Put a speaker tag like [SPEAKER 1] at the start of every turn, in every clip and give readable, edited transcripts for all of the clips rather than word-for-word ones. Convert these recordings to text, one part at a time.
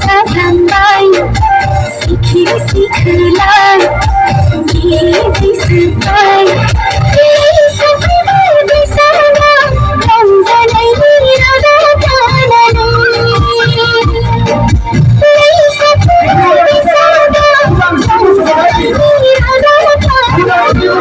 [SPEAKER 1] साधंबाई सिखला ये दिसताय सफर दिसना रंजनई रंगताननी सफर दिसना रंजनई रंगताननी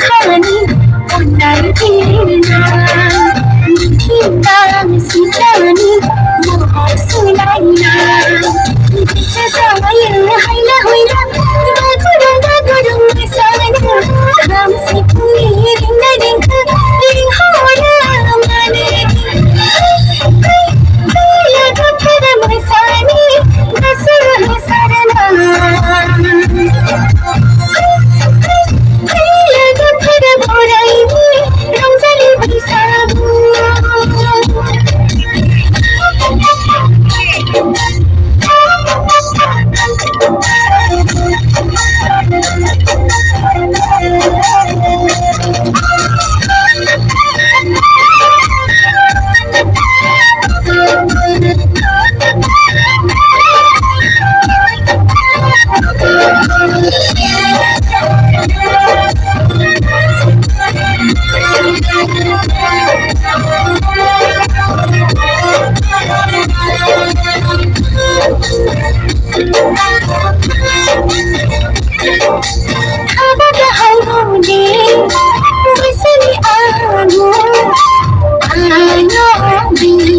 [SPEAKER 1] खानी उन्नर गिरना मिठी सितानी मोहर सुनाइना जिसे समय हैला होइना गुरुंगा गुरुंगा सावना हम सिकुनी रिंग रिंग रिंग होना माने या गफर मसानी बसर सरना Be